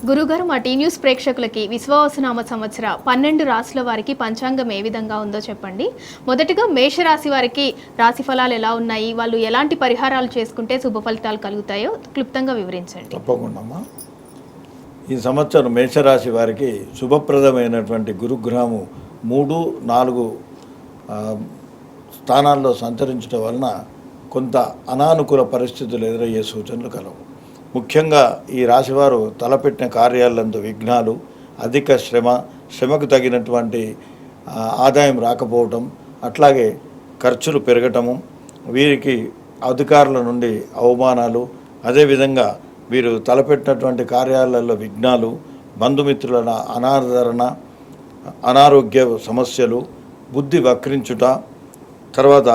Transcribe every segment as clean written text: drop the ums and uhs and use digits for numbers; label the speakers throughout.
Speaker 1: గురుగారు, మా tea news ప్రేక్షకులకి విశ్వావసునామ సంవత్సర 12 రాశుల వారికి పంచాంగం ఏ విధంగా ఉందో చెప్పండి. మొదటగా మేషరాశి వారికి రాశి ఫలాలు ఎలా ఉన్నాయి, వాళ్ళు ఎలాంటి పరిహారాలు చేసుకుంటే శుభ ఫలితాలు కలుగుతాయో క్లుప్తంగా వివరించండి.
Speaker 2: తప్పకుండా అమ్మా. ఈ సంవత్సరం మేషరాశి వారికి శుభప్రదమైనటువంటి గురుగ్రహము 3, 4 స్థానాల్లో సంచరించడం వలన కొంత అనానుకూల పరిస్థితులు ఎదురయ్యే సూచనలు కలవు. ముఖ్యంగా ఈ రాశివారు తలపెట్టిన కార్యాలందు విఘ్నాలు, అధిక శ్రమకు తగినటువంటి ఆదాయం రాకపోవటం, అట్లాగే ఖర్చులు పెరగటము, వీరికి అధికారుల నుండి అవమానాలు, అదేవిధంగా వీరు తలపెట్టినటువంటి కార్యాలలో విఘ్నాలు, బంధుమిత్రుల అనాదరణ, అనారోగ్య సమస్యలు, బుద్ధి వక్రించుట, తర్వాత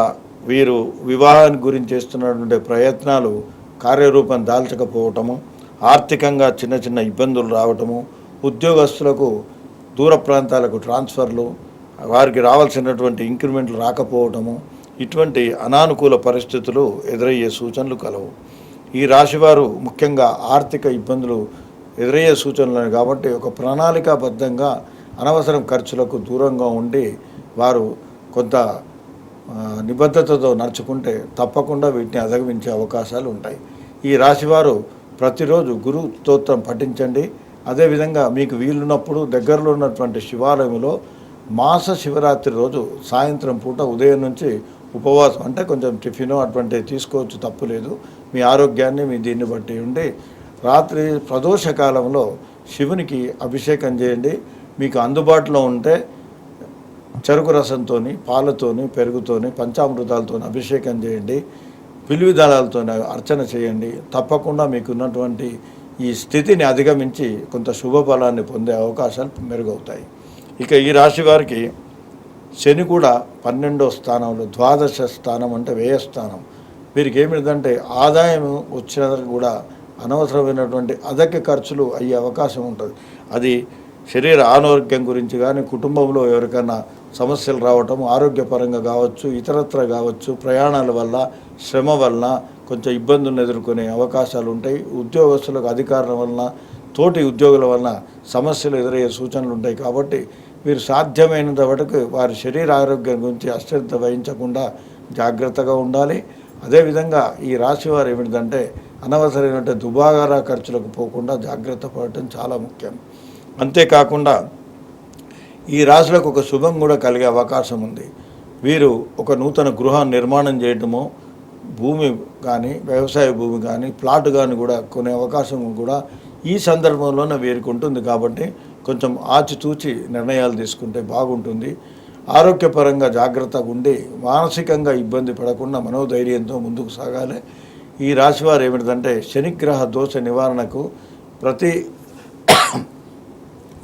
Speaker 2: వీరు వివాహానికి గురించి చేస్తున్నటువంటి ప్రయత్నాలు కార్యరూపం దాల్చకపోవటము, ఆర్థికంగా చిన్న చిన్న ఇబ్బందులు రావటము, ఉద్యోగస్తులకు దూర ప్రాంతాలకు ట్రాన్స్ఫర్లు, వారికి రావాల్సినటువంటి ఇంక్రిమెంట్లు రాకపోవటము, ఇటువంటి అనానుకూల పరిస్థితులు ఎదురయ్యే సూచనలు కలవు. ఈ రాశివారు ముఖ్యంగా ఆర్థిక ఇబ్బందులు ఎదురయ్యే సూచనలు కాబట్టి ఒక ప్రణాళికాబద్ధంగా అనవసరం ఖర్చులకు దూరంగా ఉండి వారు కొంత నిబద్ధతతో నడుచుకుంటే తప్పకుండా వీటిని అధిగమించే అవకాశాలు ఉంటాయి. ఈ రాశివారు ప్రతిరోజు గురు స్తోత్రం పఠించండి. అదేవిధంగా మీకు వీలున్నప్పుడు దగ్గరలో ఉన్నటువంటి శివాలయంలో మాస శివరాత్రి రోజు సాయంత్రం పూట ఉదయం నుంచి ఉపవాసం, అంటే కొంచెం టిఫిన్ అటువంటివి తీసుకోవచ్చు, తప్పులేదు. మీ ఆరోగ్యాన్ని మీ దీన్ని బట్టి ఉండి రాత్రి ప్రదోష కాలంలో శివునికి అభిషేకం చేయండి. మీకు అందుబాటులో ఉంటే చెరుకు రసంతో, పాలతోని, పెరుగుతోని, పంచామృతాలతో అభిషేకం చేయండి. పిల్లి దళాలతో అర్చన చేయండి. తప్పకుండా మీకున్నటువంటి ఈ స్థితిని అధిగమించి కొంత శుభఫలాన్ని పొందే అవకాశాలు మెరుగవుతాయి. ఇక ఈ రాశి వారికి శని కూడా 12వ స్థానంలో, ద్వాదశ స్థానం అంటే వ్యయస్థానం. వీరికి ఏమిటంటే ఆదాయం వచ్చిన కూడా అనవసరమైనటువంటి అధిక ఖర్చులు అయ్యే అవకాశం ఉంటుంది. అది శరీర అనారోగ్యం గురించి కానీ, కుటుంబంలో ఎవరికైనా సమస్యలు రావటం, ఆరోగ్యపరంగా కావచ్చు, ఇతరత్ర కావచ్చు, ప్రయాణాల వల్ల, శ్రమ వలన కొంచెం ఇబ్బందులను ఎదుర్కొనే అవకాశాలు ఉంటాయి. ఉద్యోగస్తులకు అధికారుల వలన, తోటి ఉద్యోగుల వలన సమస్యలు ఎదురయ్యే సూచనలు ఉంటాయి. కాబట్టి మీరు సాధ్యమైనంత వరకు వారి శరీర ఆరోగ్యం గురించి అశ్రద్ధ వహించకుండా జాగ్రత్తగా ఉండాలి. అదేవిధంగా ఈ రాశివారు ఏమిటంటే అనవసరమైన దుబారా ఖర్చులకు పోకుండా జాగ్రత్త పడటం చాలా ముఖ్యం. అంతేకాకుండా ఈ రాశులకు ఒక శుభం కూడా కలిగే అవకాశం ఉంది. వీరు ఒక నూతన గృహాన్ని నిర్మాణం చేయటము, భూమి కానీ, వ్యవసాయ భూమి కానీ, ప్లాట్ కానీ కూడా కొనే అవకాశం కూడా ఈ సందర్భంలోనే వీరికి ఉంటుంది. కాబట్టి కొంచెం ఆచితూచి నిర్ణయాలు తీసుకుంటే బాగుంటుంది. ఆరోగ్యపరంగా జాగ్రత్తగా ఉండి మానసికంగా ఇబ్బంది పడకుండా మనోధైర్యంతో ముందుకు సాగాలి. ఈ రాశివారు ఏమిటంటే శనిగ్రహ దోష నివారణకు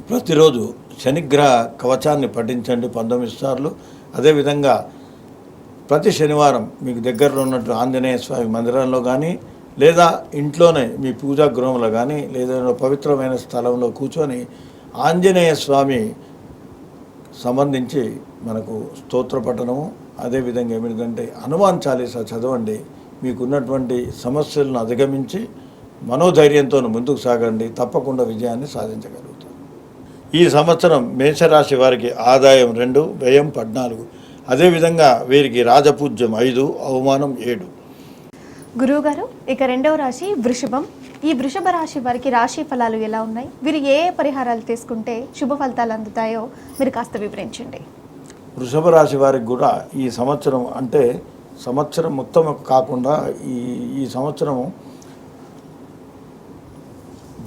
Speaker 2: ప్రతిరోజు శనిగ్రహ కవచాన్ని పఠించండి 19 సార్లు. అదేవిధంగా ప్రతి శనివారం మీకు దగ్గరలో ఉన్నట్టు ఆంజనేయ స్వామి మందిరంలో కానీ, లేదా ఇంట్లోనే మీ పూజా గృహంలో కానీ, లేదా పవిత్రమైన స్థలంలో కూర్చొని ఆంజనేయ స్వామి సంబంధించి మనకు స్తోత్ర పఠనము, అదేవిధంగా ఏమిటంటే హనుమాన్ చాలీసా చదవండి. మీకున్నటువంటి సమస్యలను అధిగమించి మనోధైర్యంతో ముందుకు సాగండి. తప్పకుండా విజయాన్ని సాధించగలుగుతారు. ఈ సంవత్సరం మేషరాశి వారికి ఆదాయం 2, వ్యయం 14. అదేవిధంగా వీరికి రాజపూజ్యం 5, అవమానం 7.
Speaker 1: గురువుగారు, ఇక రెండవ రాశి వృషభం. ఈ వృషభ రాశి వారికి రాశి ఫలాలు ఎలా ఉన్నాయి, వీరు ఏ పరిహారాలు తీసుకుంటే శుభ ఫలితాలు అందుతాయో మీరు కాస్త వివరించండి.
Speaker 2: వృషభ రాశి వారికి కూడా ఈ సంవత్సరం, అంటే సంవత్సరం మొత్తం కాకుండా ఈ సంవత్సరం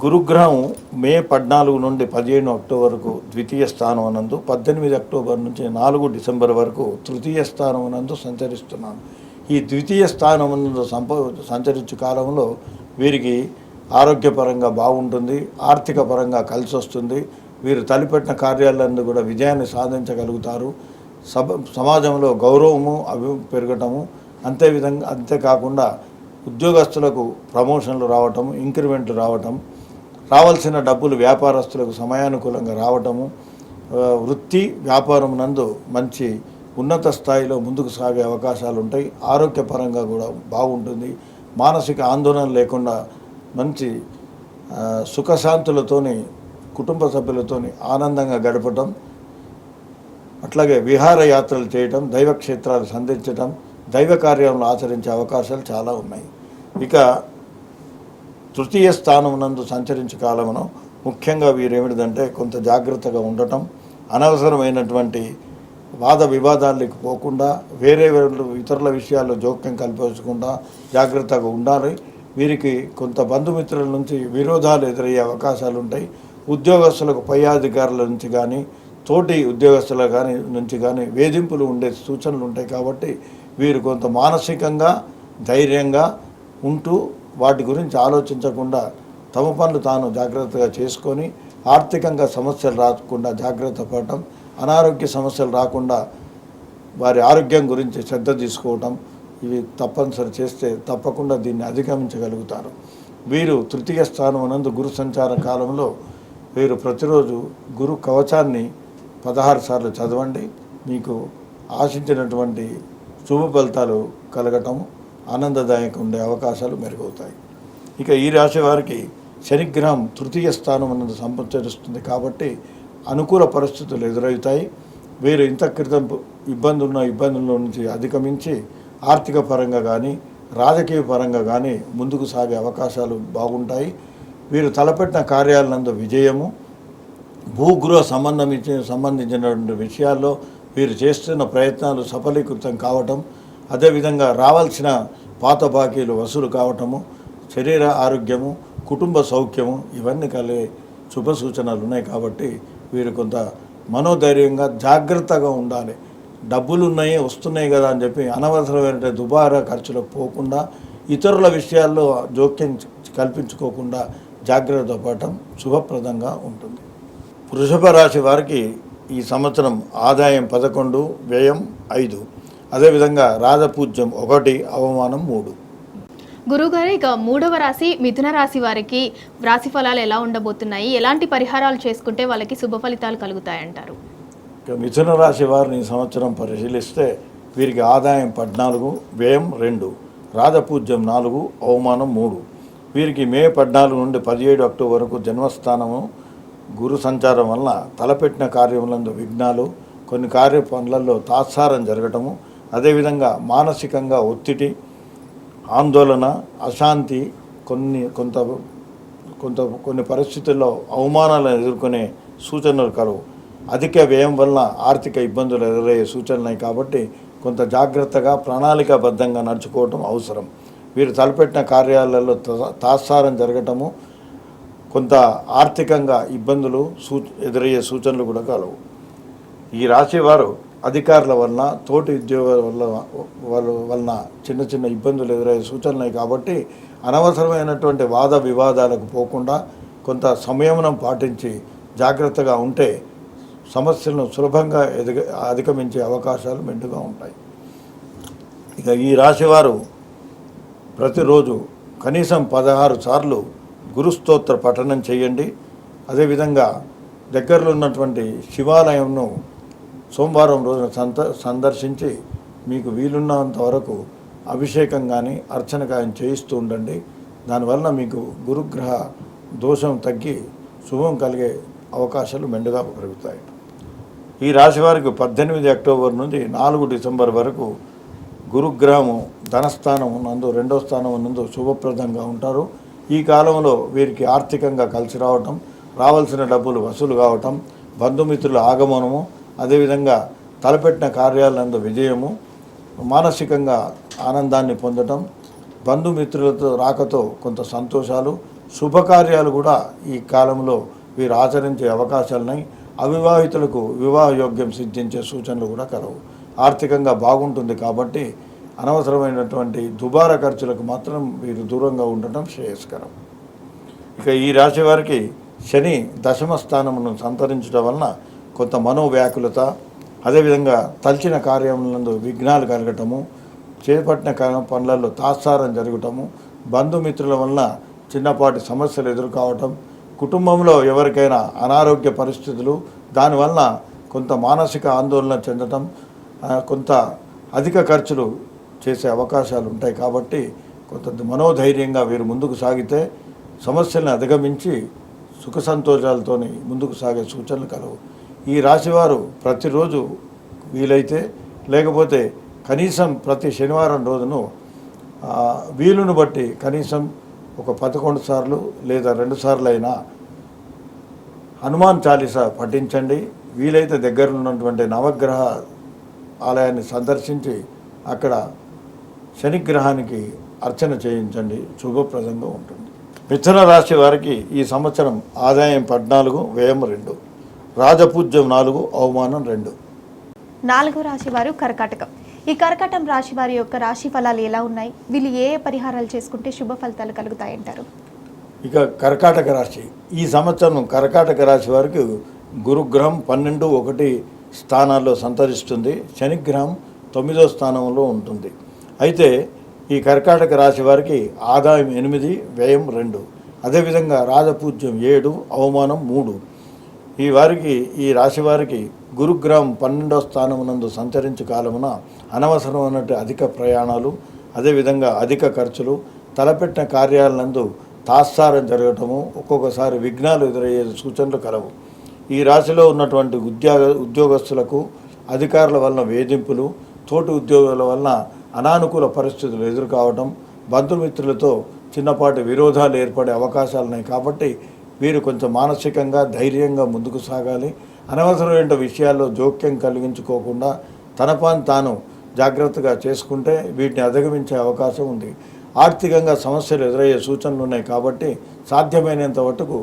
Speaker 2: గురుగ్రహం మే 14 నుండి 15 అక్టోబర్ వరకు ద్వితీయ స్థానం నందు, 18 అక్టోబర్ నుంచి 4 డిసెంబర్ వరకు తృతీయ స్థానం నందు సంచరిస్తున్నాను. ఈ ద్వితీయ స్థానం నందు సంచరించు కాలంలో వీరికి ఆరోగ్యపరంగా బాగుంటుంది, ఆర్థిక పరంగా కలిసి వస్తుంది. వీరు తలపెట్టిన కార్యాలన్నీ కూడా విజయాన్ని సాధించగలుగుతారు. సమాజంలో గౌరవము పెరగటము, అంతేకాకుండా ఉద్యోగస్తులకు ప్రమోషన్లు రావటం, ఇంక్రిమెంట్లు రావటం, రావాల్సిన డబ్బులు వ్యాపారస్తులకు సమయానుకూలంగా రావటము, వృత్తి వ్యాపారం నందు మంచి ఉన్నత స్థాయిలో ముందుకు సాగే అవకాశాలు ఉంటాయి. ఆరోగ్యపరంగా కూడా బాగుంటుంది. మానసిక ఆందోళన లేకుండా మంచి సుఖశాంతులతోని కుటుంబ సభ్యులతోని ఆనందంగా గడపటం, అట్లాగే విహారయాత్రలు చేయటం, దైవక్షేత్రాలు సందర్శించటం, దైవ కార్యాలను ఆచరించే అవకాశాలు చాలా ఉన్నాయి. ఇక తృతీయ స్థానం నందు సంచరించే కాలమును ముఖ్యంగా వీరేమిటిదంటే కొంత జాగ్రత్తగా ఉండటం, అనవసరమైనటువంటి వాద వివాదాలకు పోకుండా వేరే ఇతరుల విషయాల్లో జోక్యం కల్పించకుండా జాగ్రత్తగా ఉండాలి. వీరికి కొంత బంధుమిత్రుల నుంచి విరోధాలు ఎదురయ్యే అవకాశాలు ఉంటాయి. ఉద్యోగస్తులకు పై అధికారుల నుంచి కానీ తోటి ఉద్యోగస్తుల నుంచి కానీ వేధింపులు ఉండే సూచనలు ఉంటాయి. కాబట్టి వీరు కొంత మానసికంగా ధైర్యంగా ఉంటూ వాటి గురించి ఆలోచించకుండా తమ పనులు తాను జాగ్రత్తగా చేసుకొని ఆర్థికంగా సమస్యలు రాకుండా జాగ్రత్త పడటం, అనారోగ్య సమస్యలు రాకుండా వారి ఆరోగ్యం గురించి శ్రద్ధ తీసుకోవటం, ఇవి తప్పనిసరి చేస్తే తప్పకుండా దీన్ని అధిగమించగలుగుతారు. వీరు తృతీయ స్థానం నందు గురు సంచార కాలంలో వీరు ప్రతిరోజు గురు కవచాన్ని 16 సార్లు చదవండి. మీకు ఆశించినటువంటి శుభ ఫలితాలు కలగటం, ఆనందదాయకంగా ఉండే అవకాశాలు మెరుగవుతాయి. ఇక ఈ రాశి వారికి శనిగ్రహం తృతీయ స్థానం అన్నది సంచరిస్తుంది కాబట్టి అనుకూల పరిస్థితులు ఎదురవుతాయి. వీరు ఇంత క్రితం ఇబ్బందుల నుంచి అధిగమించి ఆర్థిక పరంగా కానీ రాజకీయ పరంగా కానీ ముందుకు సాగే అవకాశాలు బాగుంటాయి. వీరు తలపెట్టిన కార్యాలనందు విజయము, భూగృహ సంబంధించినటువంటి విషయాల్లో వీరు చేస్తున్న ప్రయత్నాలు సఫలీకృతం కావటం, అదేవిధంగా రావాల్సిన పాత బాకీలు వసూలు కావటము, శరీర ఆరోగ్యము, కుటుంబ సౌఖ్యము ఇవన్నీ కలిగే శుభ సూచనలు ఉన్నాయి. కాబట్టి వీరు కొంత మనోధైర్యంగా జాగ్రత్తగా ఉండాలి. డబ్బులు ఉన్నాయి వస్తున్నాయి కదా అని చెప్పి అనవసరమైన దుబారా ఖర్చులకు పోకుండా ఇతరుల విషయాల్లో జోక్యం కల్పించుకోకుండా జాగ్రత్త పడటం శుభప్రదంగా ఉంటుంది. వృషభ రాశి వారికి ఈ సంవత్సరం ఆదాయం 11, వ్యయం 5, అదేవిధంగా రాజపూజ్యం 1, అవమానం 3.
Speaker 1: గురుగారు, ఇక 3వ రాశి మిథున రాశి వారికి రాశి ఫలాలు ఎలా ఉండబోతున్నాయి? ఎలాంటి పరిహారాలు చేసుకుంటే వాళ్ళకి శుభ ఫలితాలు కలుగుతాయంటారు?
Speaker 2: ఇక మిథున రాశి వారిని ఈ సంవత్సరం పరిశీలిస్తే వీరికి ఆదాయం 14, వ్యయం 2, రాజపూజ్యం 4, అవమానం 3. వీరికి మే 14 నుండి 17 అక్టోబర్ వరకు జన్మస్థానము గురు సంచారం వలన తలపెట్టిన కార్యములందు విఘ్నాలు, కొన్ని కార్య పనులలో తాత్సారం జరగటము, అదేవిధంగా మానసికంగా ఒత్తిడి, ఆందోళన, అశాంతి, కొన్ని పరిస్థితుల్లో అవమానాలను ఎదుర్కొనే సూచనలు కలవు. అధిక వ్యయం వలన ఆర్థిక ఇబ్బందులు ఎదురయ్యే సూచనలు కాబట్టి కొంత జాగ్రత్తగా ప్రణాళికాబద్ధంగా నడుచుకోవటం అవసరం. వీరు తలపెట్టిన కార్యాలలో తాత్సారం జరగటము, కొంత ఆర్థికంగా ఇబ్బందులు ఎదురయ్యే సూచనలు కూడా కలవు. ఈ రాశి వారు అధికారుల వలన తోటి ఉద్యోగాల వలన చిన్న చిన్న ఇబ్బందులు ఎదురయ్యే సూచనలు కాబట్టి అనవసరమైనటువంటి వాద వివాదాలకు పోకుండా కొంత సంయమనం పాటించి జాగ్రత్తగా ఉంటే సమస్యలను సులభంగా అధిగమించే అవకాశాలు మెండుగా ఉంటాయి. ఇక ఈ రాశివారు ప్రతిరోజు కనీసం 16 సార్లు గురుస్తోత్ర పఠనం చేయండి. అదేవిధంగా దగ్గరలో ఉన్నటువంటి శివాలయంను సోమవారం రోజున సందర్శించి మీకు వీలున్నంత వరకు అభిషేకం కానీ అర్చన కానీ చేయిస్తూ ఉండండి. దానివల్ల మీకు గురుగ్రహ దోషం తగ్గి శుభం కలిగే అవకాశాలు మెండుగా పెరుగుతాయి. ఈ రాశి వారికి 18 అక్టోబర్ నుండి 4 డిసెంబర్ వరకు గురుగ్రహము ధనస్థానం నందు 2వ స్థానం నందు శుభప్రదంగా ఉంటారు. ఈ కాలంలో వీరికి ఆర్థికంగా కలిసి రావటం, రావాల్సిన డబ్బులు వసూలు కావటం, బంధుమిత్రుల ఆగమనము, అదేవిధంగా తలపెట్టిన కార్యాలందు విజయము, మానసికంగా ఆనందాన్ని పొందటం, బంధుమిత్రులతో రాకతో కొంత సంతోషాలు, శుభకార్యాలు కూడా ఈ కాలంలో వీరు ఆచరించే అవకాశాలున్నాయి. అవివాహితులకు వివాహ యోగ్యం సిద్ధించే సూచనలు కూడా కలవు. ఆర్థికంగా బాగుంటుంది కాబట్టి అనవసరమైనటువంటి దుబారా ఖర్చులకు మాత్రం వీరు దూరంగా ఉండటం శ్రేయస్కరం. ఇక ఈ రాశి వారికి శని దశమ స్థానమును సంతరించడం వలన కొంత మనోవ్యాకులత, అదేవిధంగా తలచిన కార్యములందు విఘ్నాలు కలగటము, చేపట్టిన పనులలో తాత్సారం జరగటము, బంధుమిత్రుల వలన చిన్నపాటి సమస్యలు ఎదుర్కోవటం, కుటుంబంలో ఎవరికైనా అనారోగ్య పరిస్థితులు, దానివలన కొంత మానసిక ఆందోళన చెందటం, కొంత అధిక ఖర్చులు చేసే అవకాశాలు ఉంటాయి. కాబట్టి కొంత మనోధైర్యంగా వీరు ముందుకు సాగితే సమస్యలను అధిగమించి సుఖ సంతోషాలతో ముందుకు సాగే సూచనలు కలవు. ఈ రాశివారు ప్రతిరోజు వీలైతే లేకపోతే కనీసం ప్రతి శనివారం రోజును వీలును బట్టి కనీసం ఒక 11 సార్లు లేదా 2 సార్లు అయినా హనుమాన్ చాలీసా పఠించండి. వీలైతే దగ్గరలో ఉన్నటువంటి నవగ్రహ ఆలయాన్ని సందర్శించి అక్కడ శనిగ్రహానికి అర్చన చేయించండి, శుభప్రదంగా ఉంటుంది. మిథున రాశి వారికి ఈ సంవత్సరం ఆదాయం 14, వ్యయం 2, రాజపూజ్యం 4, అవమానం 2.
Speaker 3: 4వ రాశి వారు కర్కాటకం. ఈ కర్కాటం రాశి వారి యొక్క రాశి ఫలాలు ఎలా ఉన్నాయి? వీళ్ళు ఏ పరిహారాలు చేసుకుంటే శుభ ఫలితాలు కలుగుతాయంటారు?
Speaker 2: ఇక కర్కాటక రాశి ఈ సంవత్సరం కర్కాటక రాశి వారికి గురుగ్రహం 12, 1 స్థానాల్లో సంతరిస్తుంది. శనిగ్రహం 9వ స్థానంలో ఉంటుంది. అయితే ఈ కర్కాటక రాశి వారికి ఆదాయం 8, వ్యయం 2, అదేవిధంగా రాజపూజ్యం 7, అవమానం 3. ఈ రాశి వారికి గురుగ్రహం 12వ స్థానమునందు సంచరించు కాలమున అనవసరమైనటువంటి అధిక ప్రయాణాలు, అదేవిధంగా అధిక ఖర్చులు, తలపెట్టిన కార్యాలందు తాత్సారం జరగటము, ఒక్కొక్కసారి విఘ్నాలు ఎదురయ్యే సూచనలు కలవు. ఈ రాశిలో ఉన్నటువంటి ఉద్యోగస్తులకు అధికారుల వలన వేధింపులు, తోటి ఉద్యోగుల వలన అనానుకూల పరిస్థితులు ఎదుర్కోవటం, బంధుమిత్రులతో చిన్నపాటి విరోధాలు ఏర్పడే అవకాశాలు ఉన్నాయి. కాబట్టి వీరు కొంచెం మానసికంగా ధైర్యంగా ముందుకు సాగాలి. అనవసరమైన విషయాల్లో జోక్యం కలిగించుకోకుండా తన పని తాను జాగ్రత్తగా చేసుకుంటే వీటిని అధిగమించే అవకాశం ఉంది. ఆర్థికంగా సమస్యలు ఎదురయ్యే సూచనలు ఉన్నాయి. కాబట్టి సాధ్యమైనంత మటుకు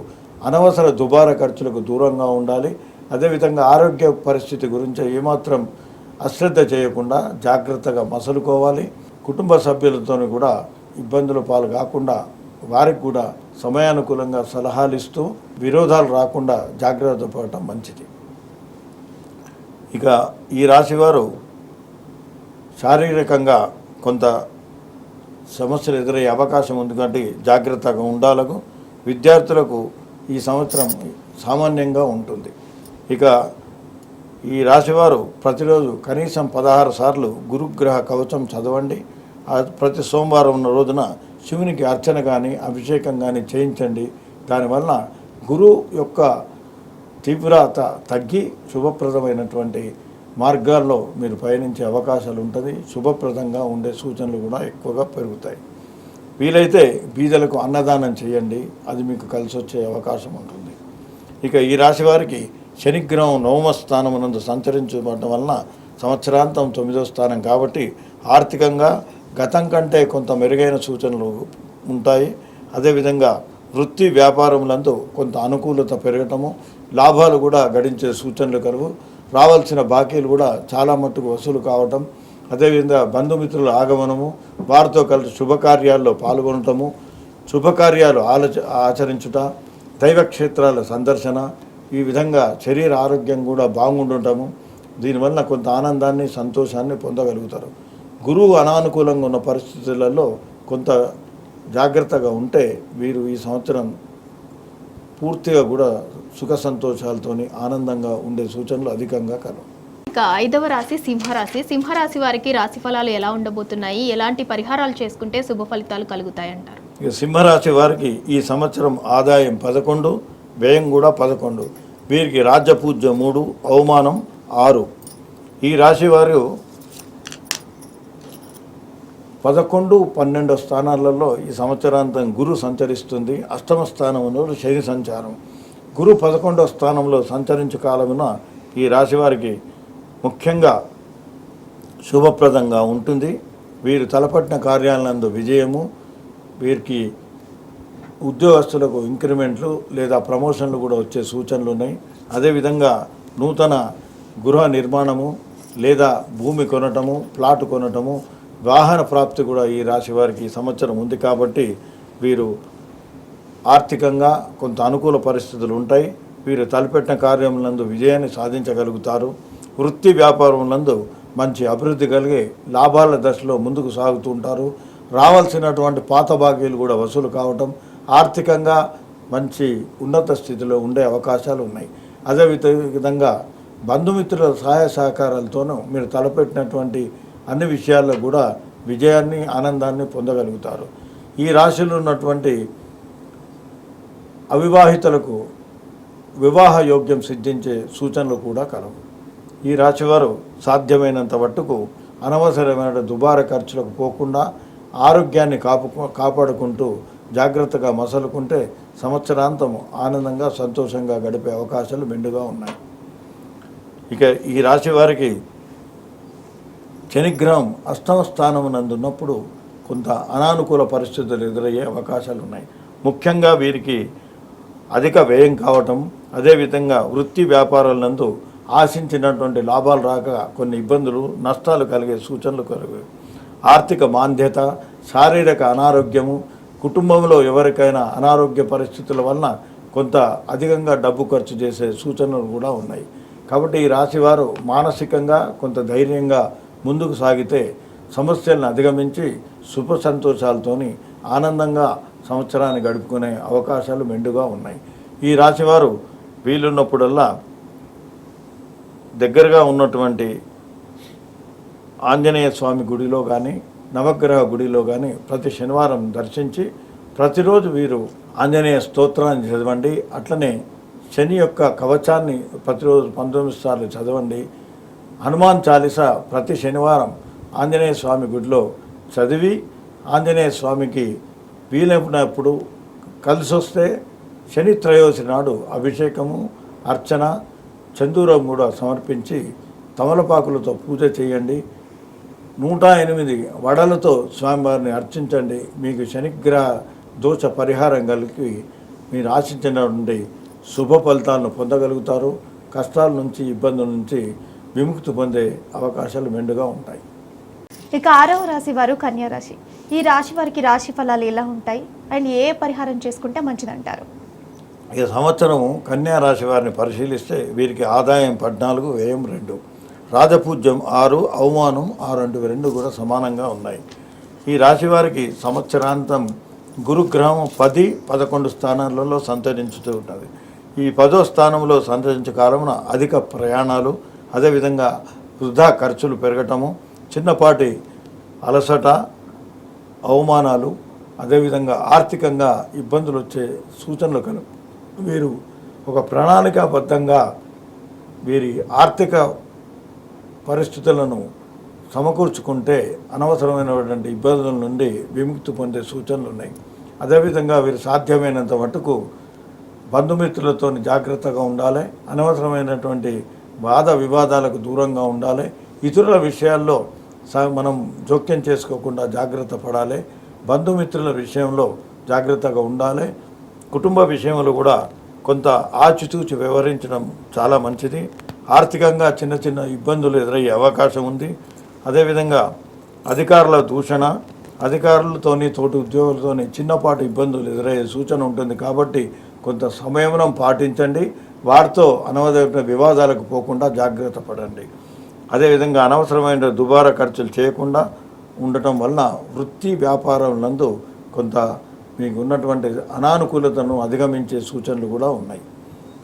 Speaker 2: అనవసర దుబారా ఖర్చులకు దూరంగా ఉండాలి. అదేవిధంగా ఆరోగ్య పరిస్థితి గురించి ఏమాత్రం అశ్రద్ధ చేయకుండా జాగ్రత్తగా మసలుకోవాలి. కుటుంబ సభ్యులతో కూడా ఇబ్బందుల పాలు కాకుండా వారికి కూడా సమయానుకూలంగా సలహాలు ఇస్తూ విరోధాలు రాకుండా జాగ్రత్త పడటం మంచిది. ఇక ఈ రాశివారు శారీరకంగా కొంత సమస్యలు ఎదురయ్యే అవకాశం ఉంది కాబట్టి జాగ్రత్తగా ఉండాలకు. విద్యార్థులకు ఈ సంవత్సరం సామాన్యంగా ఉంటుంది. ఇక ఈ రాశివారు ప్రతిరోజు కనీసం 16 సార్లు గురుగ్రహ కవచం చదవండి. ప్రతి సోమవారం ఉన్న రోజున శివునికి అర్చన కానీ అభిషేకం కానీ చేయించండి. దానివల్ల గురువు యొక్క తీవ్రత తగ్గి శుభప్రదమైనటువంటి మార్గాల్లో మీరు పయనించే అవకాశాలు ఉంటుంది. శుభప్రదంగా ఉండే సూచనలు కూడా ఎక్కువగా పెరుగుతాయి. వీలైతే బీదలకు అన్నదానం చేయండి, అది మీకు కలిసి వచ్చే అవకాశం ఉంటుంది. ఇక ఈ రాశి వారికి శనిగ్రహం 9వ స్థానమునందు సంచరించబడటం వలన సంవత్సరాంతం 9వ స్థానం కాబట్టి ఆర్థికంగా గతం కంటే కొంత మెరుగైన సూచనలు ఉంటాయి. అదేవిధంగా వృత్తి వ్యాపారములందు కొంత అనుకూలత పెరగటము, లాభాలు కూడా గడించే సూచనలు కలుగు. రావాల్సిన బాకీలు కూడా చాలా మట్టుకు వసూలు కావటం, అదేవిధంగా బంధుమిత్రుల ఆగమనము, వారితో కలిసి శుభకార్యాల్లో పాల్గొనటము, శుభకార్యాలు ఆచరించుట, దైవక్షేత్రాల సందర్శన, ఈ విధంగా శరీర ఆరోగ్యం కూడా బాగుండటము, దీనివల్ల కొంత ఆనందాన్ని సంతోషాన్ని పొందగలుగుతారు. గురువు అనానుకూలంగా ఉన్న పరిస్థితులలో కొంత జాగ్రత్తగా ఉంటే వీరు ఈ సంవత్సరం పూర్తిగా కూడా సుఖ సంతోషాలతోని ఆనందంగా ఉండే సూచనలు అధికంగా కలవు.
Speaker 1: ఇక 5వ రాశి సింహరాశి. సింహరాశి వారికి రాశి ఫలాలు ఎలా ఉండబోతున్నాయి? ఎలాంటి పరిహారాలు చేసుకుంటే శుభ ఫలితాలు కలుగుతాయంటారు?
Speaker 2: ఇక సింహరాశి వారికి ఈ సంవత్సరం ఆదాయం 11, వ్యయం కూడా 11. వీరికి రాజ్యపూజ్యం 3, అవమానం 6. ఈ రాశి వారు 11, 12 స్థానాలలో ఈ సంవత్సరాంతం గురు సంచరిస్తుంది. అష్టమ స్థానంలో శని సంచారం. గురు 11వ స్థానంలో సంచరించు కాలమున ఈ రాశివారికి ముఖ్యంగా శుభప్రదంగా ఉంటుంది. వీరు తలపట్టిన కార్యాలందు విజయము, వీరికి ఉద్యోగస్తులకు ఇంక్రిమెంట్లు లేదా ప్రమోషన్లు కూడా వచ్చే సూచనలు ఉన్నాయి. అదేవిధంగా నూతన గృహ నిర్మాణము లేదా భూమి కొనటము, ప్లాట్ కొనటము, వాహన ప్రాప్తి కూడా ఈ రాశి వారికి ఈ సంవత్సరం ఉంది. కాబట్టి వీరు ఆర్థికంగా కొంత అనుకూల పరిస్థితులు ఉంటాయి. వీరు తలపెట్టిన కార్యములందు విజయాన్ని సాధించగలుగుతారు. వృత్తి వ్యాపారములందు మంచి అభివృద్ధి కలిగి లాభాల దశలో ముందుకు సాగుతూ ఉంటారు. రావాల్సినటువంటి పాత బాకీలు కూడా వసూలు కావటం, ఆర్థికంగా మంచి ఉన్నత స్థితిలో ఉండే అవకాశాలు ఉన్నాయి. అదే విధంగా బంధుమిత్రుల సహాయ సహకారాలతోనూ మీరు తలపెట్టినటువంటి అన్ని విషయాల్లో కూడా విజయాన్ని ఆనందాన్ని పొందగలుగుతారు. ఈ రాశిలో ఉన్నటువంటి అవివాహితులకు వివాహ యోగ్యం సిద్ధించే సూచనలు కూడా కలవు. ఈ రాశివారు సాధ్యమైనంత మట్టుకు అనవసరమైన దుబారా ఖర్చులకు పోకుండా ఆరోగ్యాన్ని కాపాడుకుంటూ జాగ్రత్తగా మసలుకుంటే సంవత్సరాంతం ఆనందంగా సంతోషంగా గడిపే అవకాశాలు మెండుగా ఉన్నాయి. ఇక ఈ రాశి వారికి శనిగ్రహం అష్టమ స్థానం నందున్నప్పుడు కొంత అనానుకూల పరిస్థితులు ఎదురయ్యే అవకాశాలు ఉన్నాయి. ముఖ్యంగా వీరికి అధిక వ్యయం కావటం, అదేవిధంగా వృత్తి వ్యాపారాల నందు ఆశించినటువంటి లాభాలు రాక కొన్ని ఇబ్బందులు నష్టాలు కలిగే సూచనలు కలిగాయి. ఆర్థిక మాంద్యత, శారీరక అనారోగ్యము, కుటుంబంలో ఎవరికైనా అనారోగ్య పరిస్థితుల వలన కొంత అధికంగా డబ్బు ఖర్చు చేసే సూచనలు కూడా ఉన్నాయి. కాబట్టి ఈ రాశివారు మానసికంగా కొంత ధైర్యంగా ముందుకు సాగితే సమస్యలను అధిగమించి సుఖ సంతోషాలతోని ఆనందంగా సంవత్సరాన్ని గడుపుకునే అవకాశాలు మెండుగా ఉన్నాయి. ఈ రాశివారు వీలున్నప్పుడల్లా దగ్గరగా ఉన్నటువంటి ఆంజనేయ స్వామి గుడిలో కానీ నవగ్రహ గుడిలో కానీ ప్రతి శనివారం దర్శించి ప్రతిరోజు వీరు ఆంజనేయ స్తోత్రాన్ని చదవండి. అట్లనే శని యొక్క కవచాన్ని ప్రతిరోజు 19 సార్లు చదవండి. హనుమాన్ చాలీసా ప్రతి శనివారం ఆంజనేయ స్వామి గుడిలో చదివి ఆంజనేయ స్వామికి వీలైనప్పుడు కలిసి వస్తే శని త్రయోదశి నాడు అభిషేకము, అర్చన, చందూరం కూడా సమర్పించి తమలపాకులతో పూజ చేయండి. 108 వడలతో స్వామివారిని అర్చించండి. మీకు శనిగ్రహ దోష పరిహారం కలిగి మీరు ఆశించినటువంటి శుభ ఫలితాలను పొందగలుగుతారు. కష్టాల నుంచి, ఇబ్బందుల నుంచి విముక్తి పొందే అవకాశాలు మెండుగా ఉంటాయి.
Speaker 3: ఇక 6వ రాశి వారు కన్యా రాశి. ఈ రాశి వారికి రాశి ఫలాలు ఎలా ఉంటాయి అండ్ ఏ పరిహారం చేసుకుంటే మంచిదంటారు?
Speaker 2: ఈ సంవత్సరం కన్యా రాశి వారిని పరిశీలిస్తే వీరికి ఆదాయం 14, వ్యయం 2, రాజపూజ్యం 6, అవమానం 6 అంటే 2 కూడా సమానంగా ఉన్నాయి. ఈ రాశి వారికి సంవత్సరాంతం గురుగ్రహం 10, 11 స్థానాలలో సంచరించుతూ ఉంటుంది. ఈ 10వ స్థానంలో సంచరించే కాలమున అధిక ప్రయాణాలు, అదేవిధంగా వృధా ఖర్చులు పెరగటము, చిన్నపాటి అలసట, అవమానాలు, అదేవిధంగా ఆర్థికంగా ఇబ్బందులు వచ్చే సూచనలు కలవు. వీరు ఒక ప్రణాళికాబద్ధంగా వీరి ఆర్థిక పరిస్థితులను సమకూర్చుకుంటే అనవసరమైనటువంటి ఇబ్బందుల నుండి విముక్తి పొందే సూచనలు ఉన్నాయి. అదేవిధంగా వీరు సాధ్యమైనంత మటుకు బంధుమిత్రులతో జాగ్రత్తగా ఉండాలి. అనవసరమైనటువంటి వాద వివాదాలకు దూరంగా ఉండాలి. ఇతరుల విషయాల్లో మనం జోక్యం చేసుకోకుండా జాగ్రత్త పడాలి. బంధుమిత్రుల విషయంలో జాగ్రత్తగా ఉండాలి. కుటుంబ విషయంలో కూడా కొంత ఆచితూచి వ్యవహరించడం చాలా మంచిది. ఆర్థికంగా చిన్న చిన్న ఇబ్బందులు ఎదురయ్యే అవకాశం ఉంది. అదేవిధంగా అధికారుల దూషణ, అధికారులతోని తోటి ఉద్యోగులతోని చిన్నపాటి ఇబ్బందులు ఎదురయ్యే సూచన ఉంటుంది. కాబట్టి కొంత సంయమనం పాటించండి. వారితో అనవసరమైన వివాదాలకు పోకుండా జాగ్రత్త పడండి. అదేవిధంగా అనవసరమైన దుబారా ఖర్చులు చేయకుండా ఉండటం వలన వృత్తి వ్యాపారం నందు కొంత మీకు ఉన్నటువంటి అనానుకూలతను అధిగమించే సూచనలు కూడా ఉన్నాయి.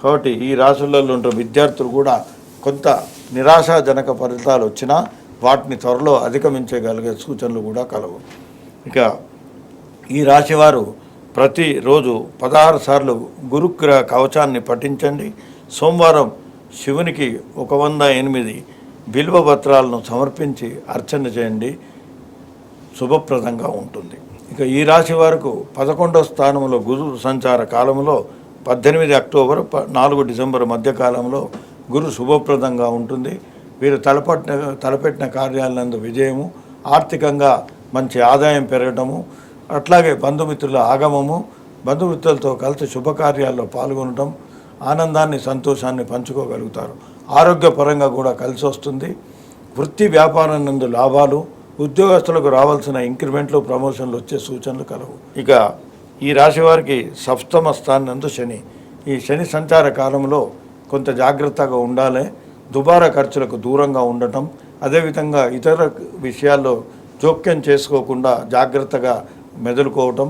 Speaker 2: కాబట్టి ఈ రాశులలో ఉండే విద్యార్థులు కూడా కొంత నిరాశాజనక ఫలితాలు వచ్చినా వాటిని త్వరలో అధిగమించగలిగే సూచనలు కూడా కలవు. ఇక ఈ రాశివారు ప్రతిరోజు 16 సార్లు గురుగ్రహ కవచాన్ని పఠించండి. సోమవారం శివునికి 108 బిల్వ పత్రాలను సమర్పించి అర్చన చేయండి. శుభప్రదంగా ఉంటుంది. ఇక ఈ రాశి వారికి 11వ స్థానంలో గురు సంచార కాలంలో 18 అక్టోబర్ 4 డిసెంబర్ మధ్యకాలంలో గురు శుభప్రదంగా ఉంటుంది. వీరు తలపెట్టిన కార్యాలందు విజయము, ఆర్థికంగా మంచి ఆదాయం పెరగటము, అట్లాగే బంధుమిత్రుల ఆగమము, బంధుమిత్రులతో కలిసి శుభకార్యాల్లో పాల్గొనడం, ఆనందాన్ని సంతోషాన్ని పంచుకోగలుగుతారు. ఆరోగ్యపరంగా కూడా కలిసి వస్తుంది. వృత్తి వ్యాపారం నందు లాభాలు, ఉద్యోగస్తులకు రావాల్సిన ఇంక్రిమెంట్లు, ప్రమోషన్లు వచ్చే సూచనలు కలవు. ఇక ఈ రాశి వారికి 7వ స్థానం నందు శని. ఈ శని సంచార కాలంలో కొంత జాగ్రత్తగా ఉండాలి. దుబారా ఖర్చులకు దూరంగా ఉండటం, అదేవిధంగా ఇతర విషయాల్లో జోక్యం చేసుకోకుండా జాగ్రత్తగా మెదులుకోవటం,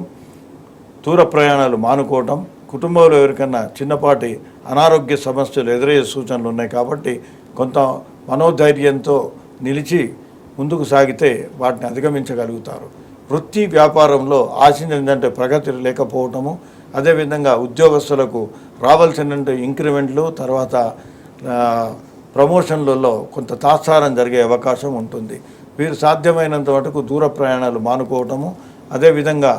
Speaker 2: దూర ప్రయాణాలు మానుకోవటం, కుటుంబంలో ఎవరికన్నా చిన్నపాటి అనారోగ్య సమస్యలు ఎదురయ్యే సూచనలు ఉన్నాయి. కాబట్టి కొంత మనోధైర్యంతో నిలిచి ముందుకు సాగితే వాటిని అధిగమించగలుగుతారు. వృత్తి వ్యాపారంలో ఆశించిందంటే ప్రగతి లేకపోవటము, అదేవిధంగా ఉద్యోగస్తులకు రావాల్సిన ఇంక్రిమెంట్లు తర్వాత ప్రమోషన్లలో కొంత తాత్సారం జరిగే అవకాశం ఉంటుంది. వీరు సాధ్యమైనంత మటుకు దూర ప్రయాణాలు మానుకోవటము, అదేవిధంగా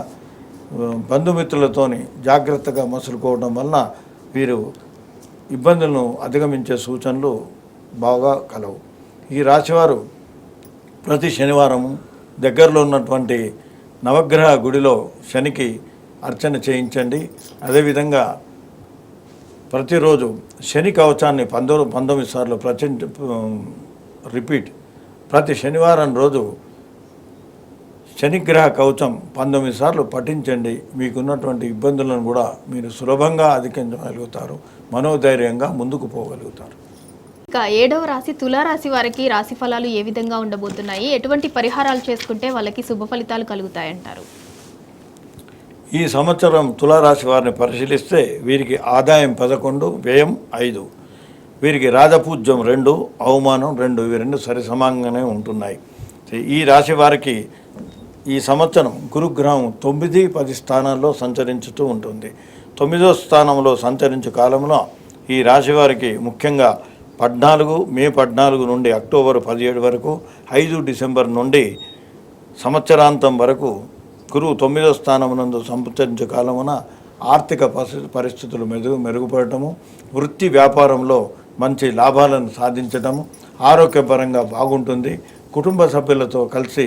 Speaker 2: బంధుమిత్రులతోని జాగ్రత్తగా మసులుకోవడం వలన వీరు ఇబ్బందులను అధిగమించే సూచనలు బాగా కలవు. ఈ రాశివారు ప్రతి శనివారము దగ్గరలో ఉన్నటువంటి నవగ్రహ గుడిలో శనికి అర్చన చేయించండి. అదేవిధంగా ప్రతిరోజు శని కవచాన్ని 19 సార్లు రిపీట్. ప్రతి శనివారం రోజు శనిగ్రహ కవచం 19 సార్లు పఠించండి. మీకున్నటువంటి ఇబ్బందులను కూడా మీరు సులభంగా అధిగమించగలుగుతారు, మనోధైర్యంగా ముందుకు పోగలుగుతారు.
Speaker 1: ఇక 7వ రాశి తులారాశి వారికి రాశి ఫలాలు ఏ విధంగా ఉండబోతున్నాయి, ఎటువంటి పరిహారాలు చేసుకుంటే వాళ్ళకి శుభ ఫలితాలు కలుగుతాయంటారు?
Speaker 2: ఈ సంవత్సరం తులారాశి వారిని పరిశీలిస్తే వీరికి ఆదాయం 11, వ్యయం 5. వీరికి రాజపూజ్యం 2, అవమానం 2. ఇవి 2 సరి సమానంగానే ఉంటున్నాయి. ఈ రాశి వారికి ఈ సంవత్సరం గురుగ్రహం 9, 10 స్థానాల్లో సంచరించుతూ ఉంటుంది. 9వ స్థానంలో సంచరించే కాలంలో ఈ రాశి వారికి ముఖ్యంగా మే 14 నుండి అక్టోబర్ 17 వరకు, 5 డిసెంబర్ నుండి సంవత్సరాంతం వరకు గురువు 9వ స్థానమునందు సంచరించే కాలమున ఆర్థిక పరిస్థితులు మెరుగుపడటము, వృత్తి వ్యాపారంలో మంచి లాభాలను సాధించటము, ఆరోగ్యపరంగా బాగుంటుంది. కుటుంబ సభ్యులతో కలిసి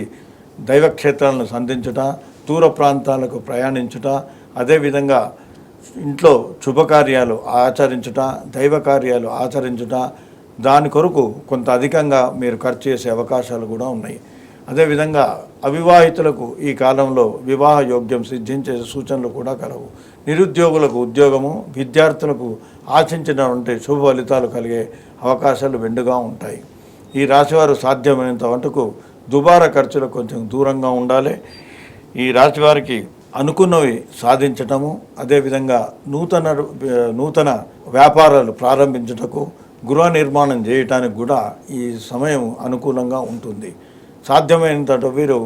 Speaker 2: దైవక్షేత్రాలను సంధించుట, దూర ప్రాంతాలకు ప్రయాణించుట, అదేవిధంగా ఇంట్లో శుభకార్యాలు ఆచరించుట, దైవ కార్యాలు ఆచరించుట, దాని కొరకు కొంత అధికంగా మీరు ఖర్చు చేసే అవకాశాలు కూడా ఉన్నాయి. అదేవిధంగా అవివాహితులకు ఈ కాలంలో వివాహ యోగ్యం సిద్ధించే సూచనలు కూడా కలవు. నిరుద్యోగులకు ఉద్యోగము, విద్యార్థులకు ఆశించినటువంటి శుభ ఫలితాలు కలిగే అవకాశాలు మెండుగా ఉంటాయి. ఈ రాశివారు సాధ్యమైనంత మటుకు దుబారా ఖర్చులకు కొంచెం దూరంగా ఉండాలి. ఈ రాశివారికి అనుకున్నవి సాధించటము, అదేవిధంగా నూతన వ్యాపారాలు ప్రారంభించుటకు, గృహ నిర్మాణం చేయటానికి కూడా ఈ సమయం అనుకూలంగా ఉంటుంది. సాధ్యమైనంత వీరు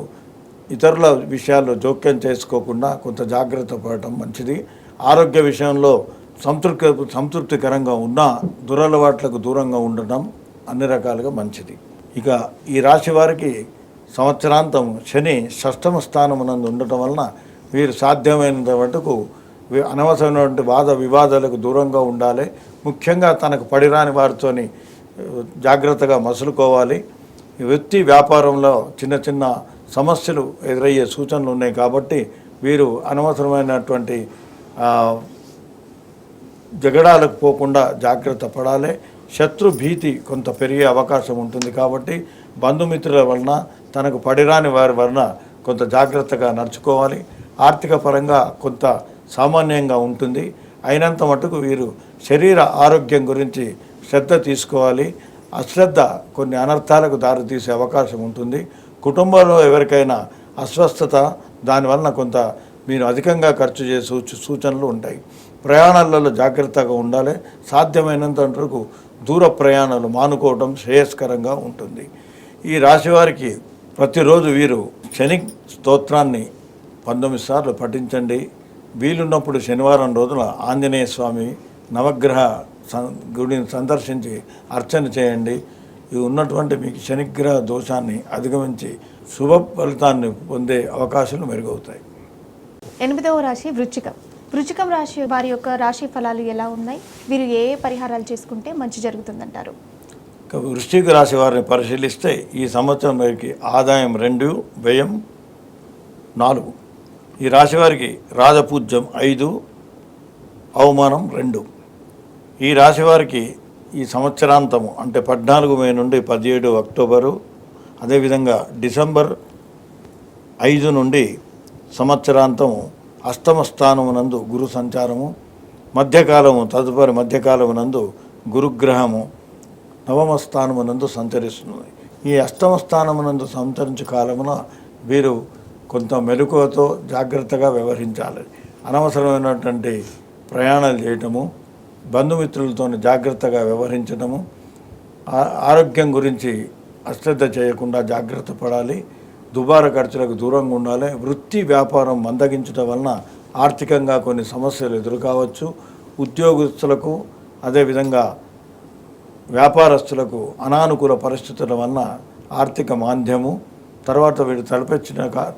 Speaker 2: ఇతరుల విషయాల్లో జోక్యం చేసుకోకుండా కొంత జాగ్రత్త పడటం మంచిది. ఆరోగ్య విషయంలో సంతృప్తికరంగా ఉన్న దురలవాట్లకు దూరంగా ఉండటం అన్ని రకాలుగా మంచిది. ఇక ఈ రాశి వారికి సంవత్సరాంతం శని 6వ స్థానమునందు ఉండటం వలన వీరు సాధ్యమైనంత మటుకు అనవసరమైనటువంటి వాద వివాదాలకు దూరంగా ఉండాలి. ముఖ్యంగా తనకు పడిరాని వారితోని జాగ్రత్తగా మసులుకోవాలి. వృత్తి వ్యాపారంలో చిన్న చిన్న సమస్యలు ఎదురయ్యే సూచనలు ఉన్నాయి కాబట్టి వీరు అనవసరమైనటువంటి జగడాలకు పోకుండా జాగ్రత్త పడాలి. శత్రు భీతి కొంత పెరిగే అవకాశం ఉంటుంది కాబట్టి బంధుమిత్రుల వలన, తనకు పడిరాని వారి వలన కొంత జాగ్రత్తగా నడుచుకోవాలి. ఆర్థిక పరంగా కొంత సామాన్యంగా ఉంటుంది. అయినంత మటుకు వీరు శరీర ఆరోగ్యం గురించి శ్రద్ధ తీసుకోవాలి. అశ్రద్ధ కొన్ని అనర్థాలకు దారితీసే అవకాశం ఉంటుంది. కుటుంబంలో ఎవరికైనా అస్వస్థత, దానివలన కొంత మీరు అధికంగా ఖర్చు చేసే సూచనలు ఉంటాయి. ప్రయాణాలలో జాగ్రత్తగా ఉండాలి. సాధ్యమైనంత వరకు దూర ప్రయాణాలు మానుకోవడం శ్రేయస్కరంగా ఉంటుంది. ఈ రాశివారికి ప్రతిరోజు వీరు శని స్తోత్రాన్ని 19 సార్లు పఠించండి. వీలున్నప్పుడు శనివారం రోజున ఆంజనేయ స్వామి నవగ్రహ గుడిని సందర్శించి అర్చన చేయండి. ఇవి ఉన్నటువంటి మీకు శనిగ్రహ దోషాన్ని అధిగమించి శుభ ఫలితాన్ని పొందే అవకాశాలు మెరుగవుతాయి.
Speaker 3: 8వ రాశి వృశ్చికం రాశి వారి యొక్క రాశి ఫలాలు ఎలా ఉన్నాయి? వీరు ఏ పరిహారాలు చేసుకుంటే మంచి జరుగుతుందంటారు?
Speaker 2: వృశ్చిక రాశి వారిని పరిశీలిస్తే ఈ సంవత్సరం వారికి ఆదాయం 2, వ్యయం 4. ఈ రాశి వారికి రాజపూజ్యం 5, అవమానం 2. ఈ రాశి వారికి ఈ సంవత్సరాంతము అంటే 14 మే నుండి 17 అక్టోబరు, అదేవిధంగా డిసెంబర్ 5 నుండి సంవత్సరాంతము 8వ స్థానమునందు గురు సంచారము, తదుపరి మధ్యకాలమునందు గురుగ్రహము 9వ స్థానమునందు సంచరిస్తున్నది. ఈ 8వ స్థానమునందు సంచరించే కాలమున వీరు కొంత మెలకువతో జాగ్రత్తగా వ్యవహరించాలి. అనవసరమైనటువంటి ప్రయాణాలు చేయటము, బంధుమిత్రులతో జాగ్రత్తగా వ్యవహరించడము, ఆరోగ్యం గురించి అశ్రద్ధ చేయకుండా జాగ్రత్త పడాలి. దుబారా ఖర్చులకు దూరంగా ఉండాలి. వృత్తి వ్యాపారం మందగించడం వలన ఆర్థికంగా కొన్ని సమస్యలు ఎదురు కావచ్చు. ఉద్యోగస్తులకు అదేవిధంగా వ్యాపారస్తులకు అనానుకూల పరిస్థితుల వలన ఆర్థిక మాంద్యము, తర్వాత వీడు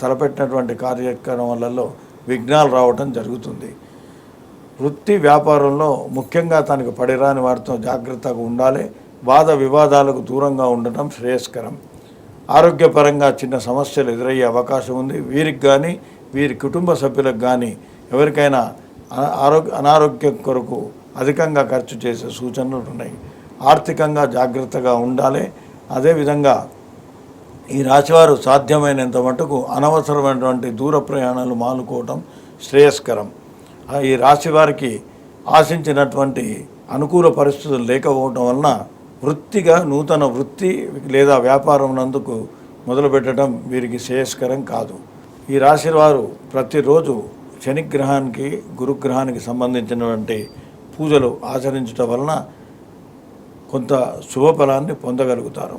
Speaker 2: తలపెట్టినటువంటి కార్యక్రమాలలో విఘ్నాలు రావటం జరుగుతుంది. వృత్తి వ్యాపారంలో ముఖ్యంగా తనకు పడిరాని వారితో జాగ్రత్తగా ఉండాలి. వాద వివాదాలకు దూరంగా ఉండటం శ్రేయస్కరం. ఆరోగ్యపరంగా చిన్న సమస్యలు ఎదురయ్యే అవకాశం ఉంది. వీరికి కానీ వీరి కుటుంబ సభ్యులకు కానీ ఎవరికైనా అనారోగ్యం కొరకు అధికంగా ఖర్చు చేసే సూచనలు ఉన్నాయి. ఆర్థికంగా జాగ్రత్తగా ఉండాలి. అదేవిధంగా ఈ రాశివారు సాధ్యమైనంత మటుకు అనవసరమైనటువంటి దూర ప్రయాణాలు మానుకోవటం శ్రేయస్కరం. ఈ రాశి వారికి ఆశించినటువంటి అనుకూల పరిస్థితులు లేకపోవటం వలన వృత్తిగా నూతన వృత్తి లేదా వ్యాపారం నందుకు మొదలుపెట్టడం వీరికి శ్రేయస్కరం కాదు. ఈ రాశి వారు ప్రతిరోజు శనిగ్రహానికి గురుగ్రహానికి సంబంధించినటువంటి పూజలు ఆచరించడం వలన కొంత శుభఫలాన్ని పొందగలుగుతారు.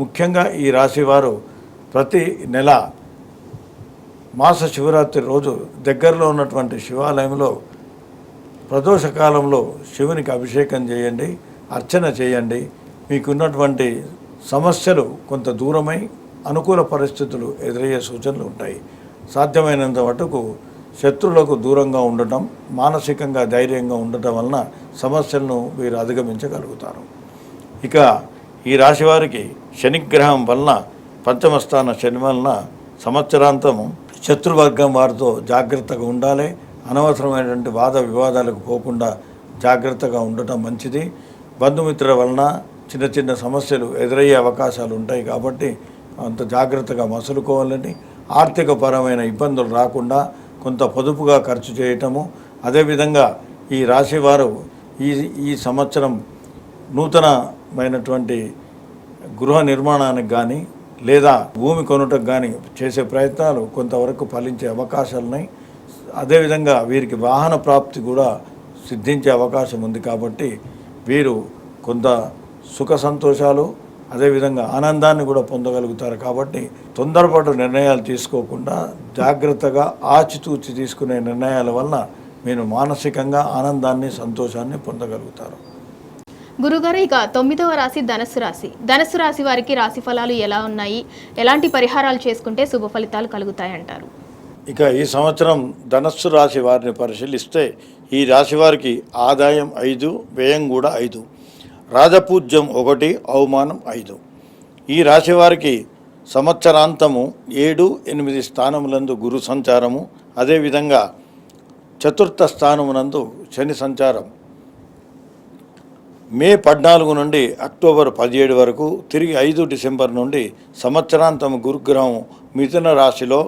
Speaker 2: ముఖ్యంగా ఈ రాశి వారు ప్రతి నెల మాస శివరాత్రి రోజు దగ్గరలో ఉన్నటువంటి శివాలయంలో ప్రదోషకాలంలో శివునికి అభిషేకం చేయండి, అర్చన చేయండి. మీకున్నటువంటి సమస్యలు కొంత దూరమై అనుకూల పరిస్థితులు ఎదురయ్యే సూచనలు ఉంటాయి. సాధ్యమైనంత మటుకు శత్రువులకు దూరంగా ఉండటం, మానసికంగా ధైర్యంగా ఉండటం వలన సమస్యలను వీరు అధిగమించగలుగుతారు. ఇక ఈ రాశి వారికి శనిగ్రహం వలన పంచమస్థాన శని వలన సంవత్సరాంతము శత్రువర్గం వారితో జాగ్రత్తగా ఉండాలి. అనవసరమైనటువంటి వాద వివాదాలకు పోకుండా జాగ్రత్తగా ఉండటం మంచిది. బంధుమిత్రుల వలన చిన్న చిన్న సమస్యలు ఎదురయ్యే అవకాశాలు ఉంటాయి కాబట్టి అంత జాగ్రత్తగా మసులుకోవాలని, ఆర్థికపరమైన ఇబ్బందులు రాకుండా కొంత పొదుపుగా ఖర్చు చేయటము. అదేవిధంగా ఈ రాశివారు ఈ సంవత్సరం నూతనమైనటువంటి గృహ నిర్మాణానికి కానీ లేదా భూమి కొనుటకు కానీ చేసే ప్రయత్నాలు కొంతవరకు ఫలించే అవకాశాలున్నాయి. అదేవిధంగా వీరికి వాహన ప్రాప్తి కూడా సిద్ధించే అవకాశం ఉంది కాబట్టి వీరు కొంత సుఖ సంతోషాలు అదేవిధంగా ఆనందాన్ని కూడా పొందగలుగుతారు. కాబట్టి తొందరపాటు నిర్ణయాలు తీసుకోకుండా జాగ్రత్తగా ఆచితూచి తీసుకునే నిర్ణయాల వలన మీరు మానసికంగా ఆనందాన్ని సంతోషాన్ని పొందగలుగుతారు.
Speaker 1: గురుగారు, ఇక 9వ రాశి ధనస్సు రాశి. ధనస్సు రాశి వారికి రాశి ఫలాలు ఎలా ఉన్నాయి, ఎలాంటి పరిహారాలు చేసుకుంటే శుభ ఫలితాలు కలుగుతాయంటారు?
Speaker 2: ఇక ఈ సంవత్సరం ధనస్సు రాశి వారిని పరిశీలిస్తే ఈ రాశి వారికి ఆదాయం 5, వ్యయం కూడా 5, రాజపూజ్యం 1, అవమానం 5. ఈ రాశి వారికి సంవత్సరాంతము 7, 8 స్థానములందు గురు సంచారము, అదేవిధంగా చతుర్థ స్థానమునందు శని సంచారం మే 14 నుండి అక్టోబర్ 17 వరకు, తిరిగి 5 డిసెంబర్ నుండి సంవత్సరాంతము గురుగ్రహం మిథున రాశిలో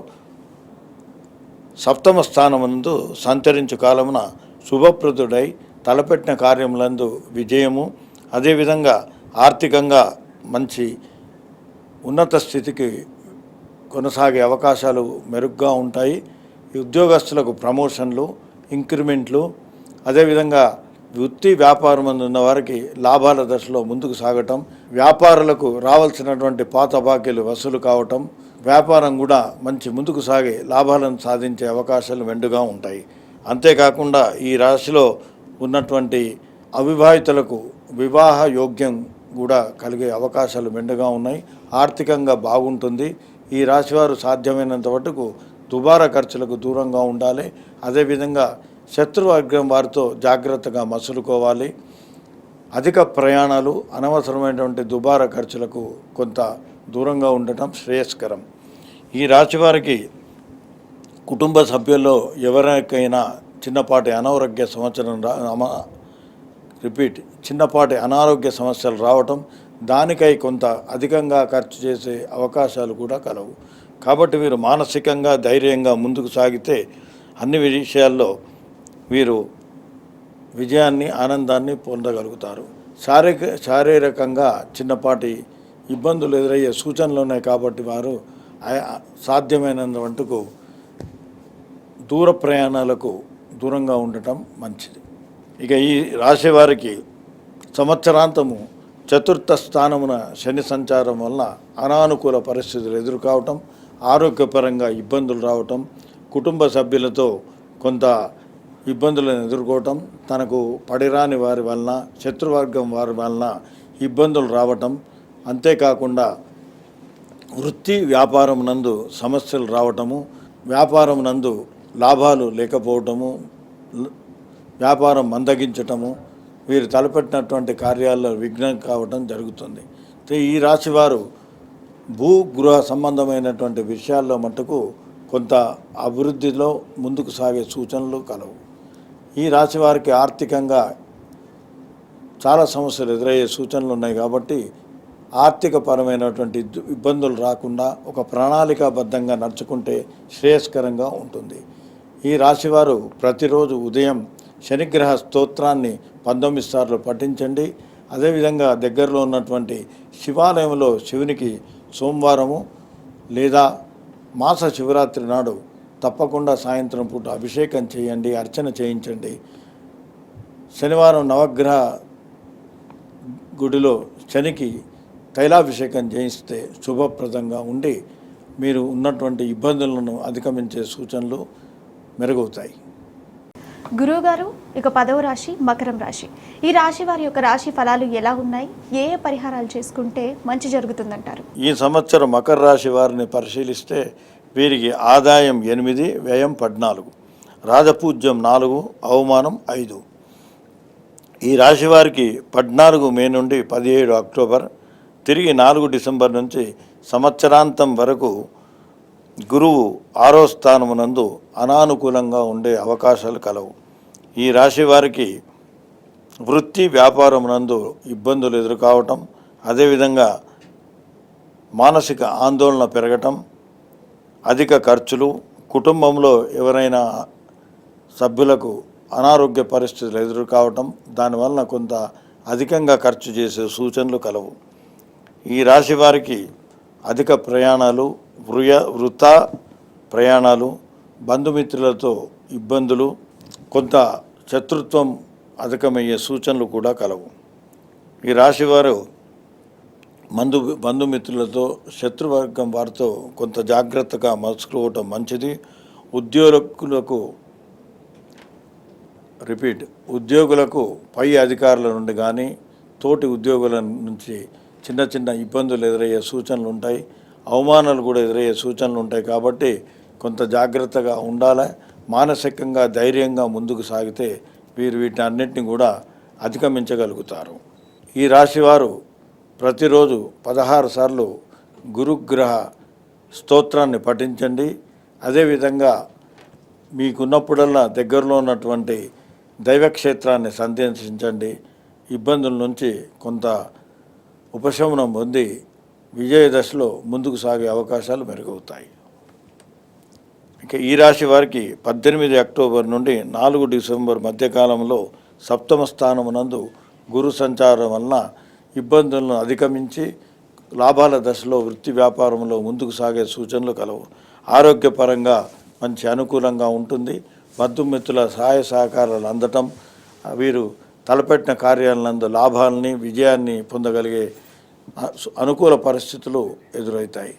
Speaker 2: సప్తమ స్థానమునందు సంచరించు కాలమున శుభప్రదుడై తలపెట్టిన కార్యములందు విజయము, అదేవిధంగా ఆర్థికంగా మంచి ఉన్నత స్థితికి కొనసాగే అవకాశాలు మెరుగ్గా ఉంటాయి. ఉద్యోగస్తులకు ప్రమోషన్లు, ఇంక్రిమెంట్లు, అదేవిధంగా వృత్తి వ్యాపారం ఉన్న వారికి లాభాల దశలో ముందుకు సాగటం, వ్యాపారులకు రావాల్సినటువంటి పాత బాకీలు వసూలు కావటం, వ్యాపారం కూడా మంచి ముందుకు సాగే లాభాలను సాధించే అవకాశాలు మెండుగా ఉంటాయి. అంతేకాకుండా ఈ రాశిలో ఉన్నటువంటి అవివాహితులకు వివాహ యోగ్యం కూడా కలిగే అవకాశాలు మెండుగా ఉన్నాయి. ఆర్థికంగా బాగుంటుంది. ఈ రాశివారు సాధ్యమైనంత మటుకు దుబారా ఖర్చులకు దూరంగా ఉండాలి. అదేవిధంగా శత్రువర్గం వారితో జాగ్రత్తగా మసులుకోవాలి. అధిక ప్రయాణాలు, అనవసరమైనటువంటి దుబారా ఖర్చులకు కొంత దూరంగా ఉండటం శ్రేయస్కరం. ఈ రాశివారికి కుటుంబ సభ్యుల్లో ఎవరికైనా చిన్నపాటి అనారోగ్య చిన్నపాటి అనారోగ్య సమస్యలు రావటం, దానికై కొంత అధికంగా ఖర్చు చేసే అవకాశాలు కూడా కలవు. కాబట్టి వీరు మానసికంగా ధైర్యంగా ముందుకు సాగితే అన్ని విషయాల్లో వీరు విజయాన్ని ఆనందాన్ని పొందగలుగుతారు. శారీరకంగా చిన్నపాటి ఇబ్బందులు ఎదురయ్యే సూచనలు ఉన్నాయి కాబట్టి వారు సాధ్యమైనంత మటుకు దూర ప్రయాణాలకు దూరంగా ఉండటం మంచిది. ఇక ఈ రాశి వారికి సంవత్సరాంతము చతుర్థ స్థానమున శని సంచారం వలన అనానుకూల పరిస్థితులు ఎదురుకావటం, ఆరోగ్యపరంగా ఇబ్బందులు రావటం, కుటుంబ సభ్యులతో కొంత ఇబ్బందులను ఎదుర్కోవటం, తనకు పడిరాని వారి వలన, శత్రువర్గం వారి వలన ఇబ్బందులు రావటం, అంతేకాకుండా వృత్తి వ్యాపారం నందు సమస్యలు రావటము, వ్యాపారం నందు లాభాలు లేకపోవటము, వ్యాపారం మందగించటము, వీరు తలపెట్టినటువంటి కార్యాల్లో విఘ్నం కావటం జరుగుతుంది. ఈ రాశివారు భూగృహ సంబంధమైనటువంటి విషయాల్లో మటుకు కొంత అభివృద్ధిలో ముందుకు సాగే సూచనలు కలవు. ఈ రాశి వారికి ఆర్థికంగా చాలా సమస్యలు ఎదురయ్యే సూచనలు ఉన్నాయి కాబట్టి ఆర్థికపరమైనటువంటి ఇబ్బందులు రాకుండా ఒక ప్రణాళికాబద్ధంగా నడుచుకుంటే శ్రేయస్కరంగా ఉంటుంది. ఈ రాశివారు ప్రతిరోజు ఉదయం శనిగ్రహ స్తోత్రాన్ని 19 సార్లు పఠించండి. అదేవిధంగా దగ్గరలో ఉన్నటువంటి శివాలయంలో శివునికి సోమవారము లేదా మాస శివరాత్రి నాడు తప్పకుండా సాయంత్రం పూట అభిషేకం చేయండి, అర్చన చేయించండి. శనివారం నవగ్రహ గుడిలో శనికి తైలాభిషేకం చేయిస్తే శుభప్రదంగా ఉండి మీరు ఉన్నటువంటి ఇబ్బందులను అధిగమించే సూచనలు మెరుగవుతాయి.
Speaker 3: గురువుగారు, ఇక 10వ రాశి మకరం రాశి. ఈ రాశి వారి యొక్క రాశి ఫలాలు ఎలా ఉన్నాయి? ఏ ఏ పరిహారాలు చేసుకుంటే మంచి జరుగుతుందంటారు?
Speaker 2: ఈ సంవత్సరం మకర రాశి వారిని పరిశీలిస్తే వీరికి ఆదాయం 8, వ్యయం 14, రాజపూజ్యం 4, అవమానం 5. ఈ రాశి వారికి 14 మే నుండి 17 అక్టోబర్, తిరిగి 4 డిసెంబర్ నుంచి సంవత్సరాంతం వరకు గురువు 6వ స్థానమునందు అనానుకూలంగా ఉండే అవకాశాలు కలవు. ఈ రాశి వారికి వృత్తి వ్యాపారమునందు ఇబ్బందులు ఎదుర్కోవటం, అదేవిధంగా మానసిక ఆందోళన పెరగటం, అధిక ఖర్చులు, కుటుంబంలో ఎవరైనా సభ్యులకు అనారోగ్య పరిస్థితులు ఎదుర్కోవటం, దానివలన కొంత అధికంగా ఖర్చు చేసే సూచనలు కలవు. ఈ రాశి వారికి అధిక ప్రయాణాలు, వృథా ప్రయాణాలు, బంధుమిత్రులతో ఇబ్బందులు, కొంత శత్రుత్వం అధికమయ్యే సూచనలు కూడా కలవు. ఈ రాశివారు బంధుమిత్రులతో, శత్రువర్గం వారితో కొంత జాగ్రత్తగా మలుచుకోవటం మంచిది. ఉద్యోగులకు పై అధికారుల నుండి కానీ తోటి ఉద్యోగుల నుంచి చిన్న చిన్న ఇబ్బందులు ఎదురయ్యే సూచనలు ఉంటాయి, అవమానాలు కూడా ఎదురయ్యే సూచనలు ఉంటాయి. కాబట్టి కొంత జాగ్రత్తగా ఉండాలి. మానసికంగా ధైర్యంగా ముందుకు సాగితే వీరు వీటన్నిటిని కూడా అధిగమించగలుగుతారు. ఈ రాశివారు ప్రతిరోజు 16 సార్లు గురుగ్రహ స్తోత్రాన్ని పఠించండి. అదేవిధంగా మీకున్నప్పుడల్లా దగ్గరలో ఉన్నటువంటి దైవక్షేత్రాన్ని సందర్శించండి. ఇబ్బందుల నుంచి కొంత ఉపశమనం పొంది విజయ దశలో ముందుకు సాగే అవకాశాలు మెరుగవుతాయి. ఇక ఈ రాశి వారికి 18 అక్టోబర్ నుండి 4 డిసెంబర్ మధ్యకాలంలో 7వ స్థానమునందు గురు సంచారం వలన ఇబ్బందులను అధిగమించి లాభాల దశలో వృత్తి వ్యాపారంలో ముందుకు సాగే సూచనలు కలవు. ఆరోగ్యపరంగా మంచి అనుకూలంగా ఉంటుంది. బంధుమిత్రుల సహాయ సహకారాలు అందటం, వీరు తలపెట్టిన కార్యాలందు లాభాలని, విజయాన్ని పొందగలిగే అనుకూల పరిస్థితులు ఎదురవుతాయి.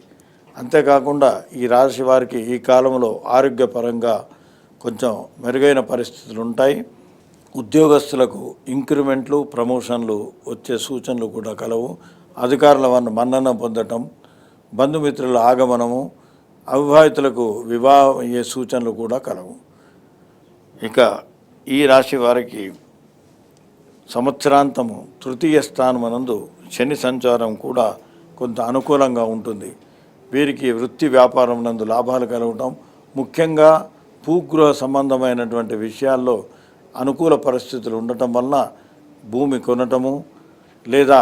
Speaker 2: అంతేకాకుండా ఈ రాశి వారికి ఈ కాలంలో ఆరోగ్యపరంగా కొంచెం మెరుగైన పరిస్థితులు ఉంటాయి. ఉద్యోగస్తులకు ఇంక్రిమెంట్లు, ప్రమోషన్లు వచ్చే సూచనలు కూడా కలవు. అధికారుల వల్ల మన్నన పొందటం, బంధుమిత్రుల ఆగమనము, అవివాహితులకు వివాహం అయ్యే సూచనలు కూడా కలవు. ఇక ఈ రాశి వారికి సంవత్సరాంతము 3వ స్థానమునందు శని సంచారం కూడా కొంత అనుకూలంగా ఉంటుంది. వీరికి వృత్తి వ్యాపారం నందు లాభాలు కలగటం, ముఖ్యంగా భూగృహ సంబంధమైనటువంటి విషయాల్లో అనుకూల పరిస్థితులు ఉండటం వలన భూమి కొనటము లేదా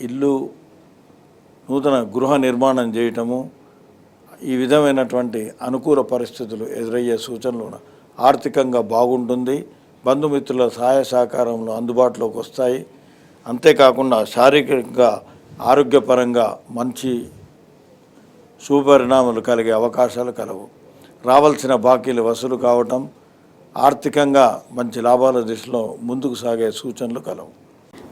Speaker 2: ఇల్లు నూతన గృహ నిర్మాణం చేయటము, ఈ విధమైనటువంటి అనుకూల పరిస్థితులు ఎదురయ్యే సూచనలు. ఆర్థికంగా బాగుంటుంది. బంధుమిత్రుల సహాయ సహకారంలో అందుబాటులోకి వస్తాయి. అంతేకాకుండా శారీరకంగా ఆరోగ్యపరంగా మంచి శుభపరిణామాలు కలిగే అవకాశాలు కలవు. రావాల్సిన బాకీలు వసూలు కావటం, ఆర్థికంగా మంచి లాభాల దిశలో ముందుకు సాగే సూచనలు కలవు.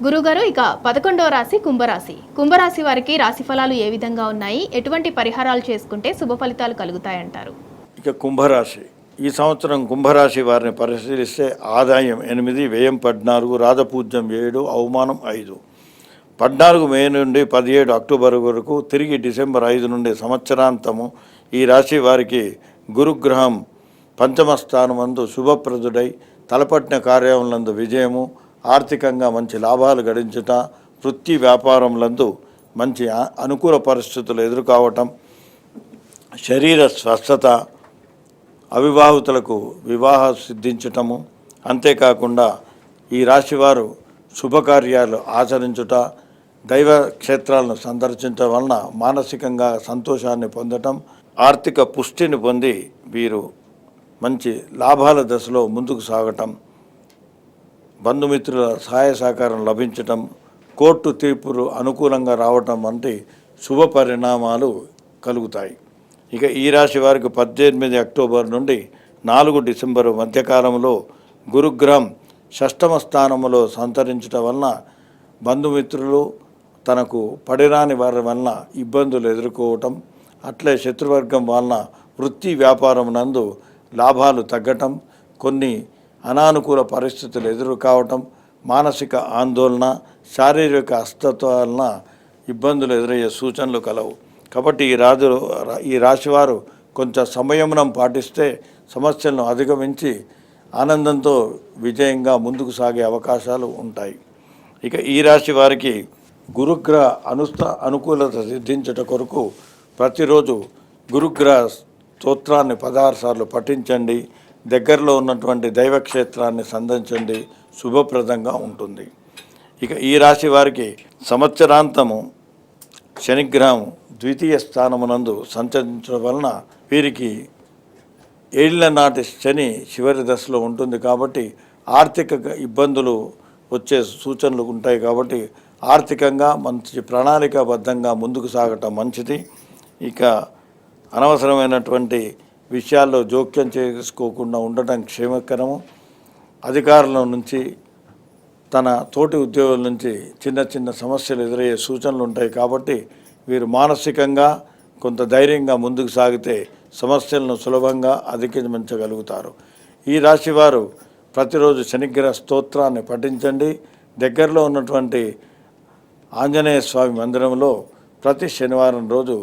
Speaker 1: గురుగారు, ఇక 11వ రాశి కుంభరాశి. కుంభరాశి వారికి రాశి ఫలాలు ఏ విధంగా ఉన్నాయి? ఎటువంటి పరిహారాలు చేసుకుంటే శుభ ఫలితాలు కలుగుతాయంటారు?
Speaker 2: ఇక కుంభరాశి ఈ సంవత్సరం కుంభరాశి వారిని పరిశీలిస్తే ఆదాయం 8, వ్యయం 14, రాజపూజ్యం 7, అవమానం 5. 14 మే నుండి 17 అక్టోబర్ వరకు, తిరిగి డిసెంబర్ 5 నుండి సంవత్సరాంతము ఈ రాశి వారికి గురుగ్రహం పంచమ స్థానమందు శుభప్రదుడై తలపట్టిన కార్యములందు విజయము, ఆర్థికంగా మంచి లాభాలు గడించుట, వృత్తి వ్యాపారములందు మంచి అనుకూల పరిస్థితులు ఎదుర్కోవటం, శరీర స్వస్థత, అవివాహితులకు వివాహం సిద్ధించటము, అంతేకాకుండా ఈ రాశివారు శుభకార్యాలు ఆచరించుట, దైవ క్షేత్రాలను సందర్శించడం వలన మానసికంగా సంతోషాన్ని పొందటం, ఆర్థిక పుష్టిని పొంది వీరు మంచి లాభాల దశలో ముందుకు సాగటం, బంధుమిత్రుల సహాయ సహకారం లభించటం, కోర్టు తీర్పులు అనుకూలంగా రావటం వంటి శుభ పరిణామాలు కలుగుతాయి. ఇక ఈ రాశి వారికి 18 అక్టోబర్ నుండి 4 డిసెంబరు మధ్యకాలంలో గురుగ్రహం షష్టమ స్థానములో సంతరించడం వలన బంధుమిత్రులు తనకు పడిరాని వారి వలన ఇబ్బందులు ఎదుర్కోవటం, అట్లే శత్రువర్గం వలన వృత్తి వ్యాపారం నందు లాభాలు తగ్గటం, కొన్ని అనానుకూల పరిస్థితులు ఎదుర్కోవటం, మానసిక ఆందోళన, శారీరక అస్వస్థత వలన ఇబ్బందులు ఎదురయ్యే సూచనలు కలవు. కాబట్టి ఈ రాశివారు కొంచెం సంయమనం పాటిస్తే సమస్యలను అధిగమించి ఆనందంతో విజయంగా ముందుకు సాగే అవకాశాలు ఉంటాయి. ఇక ఈ రాశి వారికి గురుగ్రహ అనుకూలత సిద్ధించుట కొరకు ప్రతిరోజు గురుగ్రహ స్తోత్రాన్ని 16 సార్లు పఠించండి. దగ్గరలో ఉన్నటువంటి దైవక్షేత్రాన్ని సందర్శించండి, శుభప్రదంగా ఉంటుంది. ఇక ఈ రాశి వారికి సంవత్సరాంతము శనిగ్రహం ద్వితీయ స్థానమునందు సంచరించడం వలన వీరికి ఏళ్ల నాటి శని చివరి దశలో ఉంటుంది. కాబట్టి ఆర్థిక ఇబ్బందులు వచ్చే సూచనలు ఉంటాయి. కాబట్టి ఆర్థికంగా మంచి ప్రణాళికాబద్ధంగా ముందుకు సాగటం మంచిది. ఇక అనవసరమైనటువంటి విషయాల్లో జోక్యం చేసుకోకుండా ఉండటం క్షేమకరము. అధికారుల నుంచి, తన తోటి ఉద్యోగుల నుంచి చిన్న చిన్న సమస్యలు ఎదురయ్యే సూచనలు ఉంటాయి. కాబట్టి వీరు మానసికంగా కొంత ధైర్యంగా ముందుకు సాగితే సమస్యలను సులభంగా అధిగమించగలుగుతారు. ఈ రాశివారు ప్రతిరోజు శనిగ్రహ స్తోత్రాన్ని పఠించండి. దగ్గరలో ఉన్నటువంటి ఆంజనేయ స్వామి మందిరంలో ప్రతి శనివారం రోజు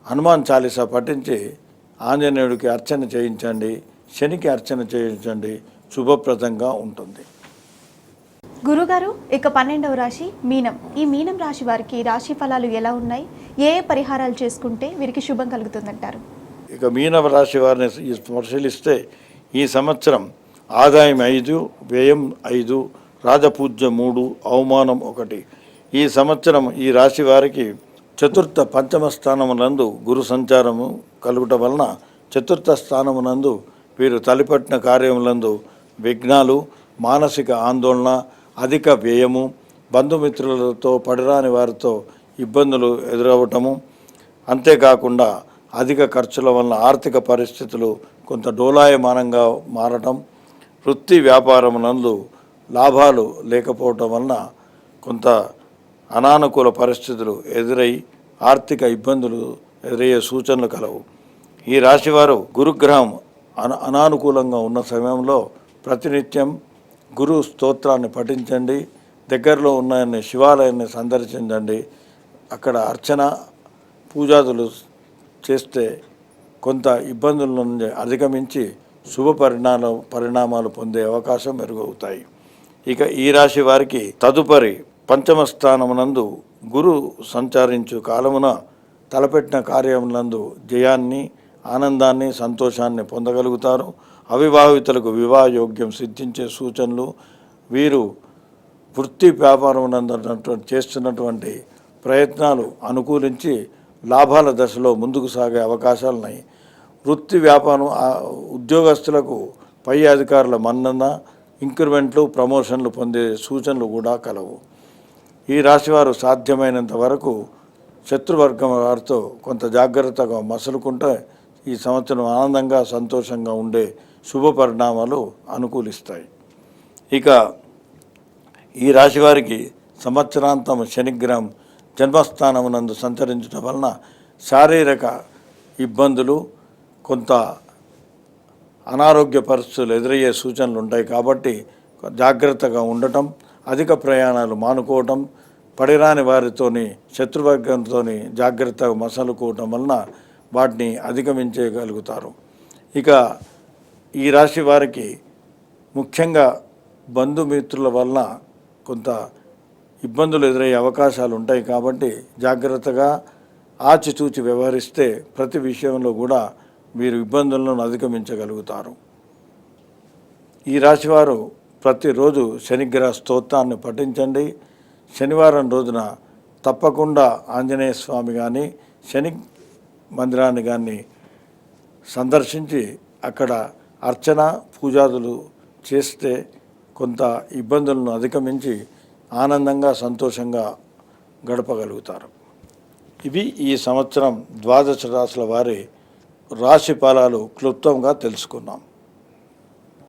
Speaker 2: హనుమాన్ చాలీసా పఠించి ఆంజనేయుడికి అర్చన చేయించండి, శనికి అర్చన చేయించండి, శుభప్రదంగా ఉంటుంది.
Speaker 3: గురుగారు, ఇక 12వ రాశి మీనం. ఈ మీనం రాశి వారికి రాశి ఫలాలు ఎలా ఉన్నాయి? ఏ పరిహారాలు చేసుకుంటే వీరికి శుభం కలుగుతుందంటారు?
Speaker 2: ఇక మీన రాశి వారిని పరిశీలిస్తే ఈ సంవత్సరం ఆదాయం 5, వ్యయం 5, రాజపూజ్యం 3, అవమానం 1. ఈ సంవత్సరం ఈ రాశి వారికి చతుర్థ పంచమ స్థానమునందు గురు సంచారము కలుగుట వలన చతుర్థ స్థానమునందు వీరు తలపెట్టిన కార్యములందు విఘ్నాలు, మానసిక ఆందోళన, అధిక వ్యయము, బంధుమిత్రులతో పడిరాని వారితో ఇబ్బందులు ఎదురవటము, అంతేకాకుండా అధిక ఖర్చుల వలన ఆర్థిక పరిస్థితులు కొంత డోలాయమానంగా మారటం, వృత్తి వ్యాపారమునందు లాభాలు లేకపోవటం వలన కొంత అనానుకూల పరిస్థితులు ఎదురై ఆర్థిక ఇబ్బందులు ఎదురయ్యే సూచనలు కలవు. ఈ రాశివారు గురుగ్రహం అనానుకూలంగా ఉన్న సమయంలో ప్రతినిత్యం గురు స్తోత్రాన్ని పఠించండి. దగ్గరలో ఉన్న శివాలయాన్ని సందర్శించండి. అక్కడ అర్చన పూజాదులు చేస్తే కొంత ఇబ్బందుల నుండి అధిగమించి శుభ పరిణామాలు పొందే అవకాశం మెరుగవుతాయి. ఇక ఈ రాశి వారికి తదుపరి పంచమ స్థానమునందు గురు సంచరించు కాలమున తలపెట్టిన కార్యములందు జయాన్ని, ఆనందాన్ని, సంతోషాన్ని పొందగలుగుతారు. అవివాహితులకు వివాహ యోగ్యం సిద్ధించే సూచనలు, వీరు వృత్తి వ్యాపారం చేస్తున్నటువంటి ప్రయత్నాలు అనుకూలించి లాభాల దశలో ముందుకు సాగే అవకాశాలున్నాయి. వృత్తి వ్యాపారం ఉద్యోగస్తులకు పై అధికారుల మన్నన, ఇంక్రిమెంట్లు, ప్రమోషన్లు పొందే సూచనలు కూడా కలవు. ఈ రాశివారు సాధ్యమైనంత వరకు శత్రువర్గం వారితో కొంత జాగ్రత్తగా మసలుకుంటే ఈ సంవత్సరం ఆనందంగా, సంతోషంగా ఉండే శుభ పరిణామాలు అనుకూలిస్తాయి. ఇక ఈ రాశివారికి సంవత్సరాంతం శనిగ్రహం జన్మస్థానమునందు సంచరించడం వలన శారీరక ఇబ్బందులు, కొంత అనారోగ్య పరిస్థితులు ఎదురయ్యే సూచనలు ఉంటాయి కాబట్టి జాగ్రత్తగా ఉండటం, అధిక ప్రయాణాలు మానుకోవటం, పడిరాని వారితోని శత్రువర్గంతో జాగ్రత్తగా మసలుకోవటం వలన వాటిని అధిగమించగలుగుతారు. ఇక ఈ రాశి వారికి ముఖ్యంగా బంధుమిత్రుల వలన కొంత ఇబ్బందులు ఎదురయ్యే అవకాశాలు ఉంటాయి కాబట్టి జాగ్రత్తగా ఆచితూచి వ్యవహరిస్తే ప్రతి విషయంలో కూడా మీరు ఇబ్బందులను అధిగమించగలుగుతారు. ఈ రాశివారు ప్రతిరోజు శనిగ్రహ స్తోత్రాన్ని పఠించండి. శనివారం రోజున తప్పకుండా ఆంజనేయ స్వామి కానీ శని మందిరాన్ని కానీ సందర్శించి అక్కడ అర్చన పూజాదులు చేస్తే కొంత ఇబ్బందులను అధిగమించి ఆనందంగా సంతోషంగా గడపగలుగుతారు. ఇవి ఈ సంవత్సరం 12 రాశుల వారి రాశి ఫలాలు క్లుప్తంగా తెలుసుకున్నాం.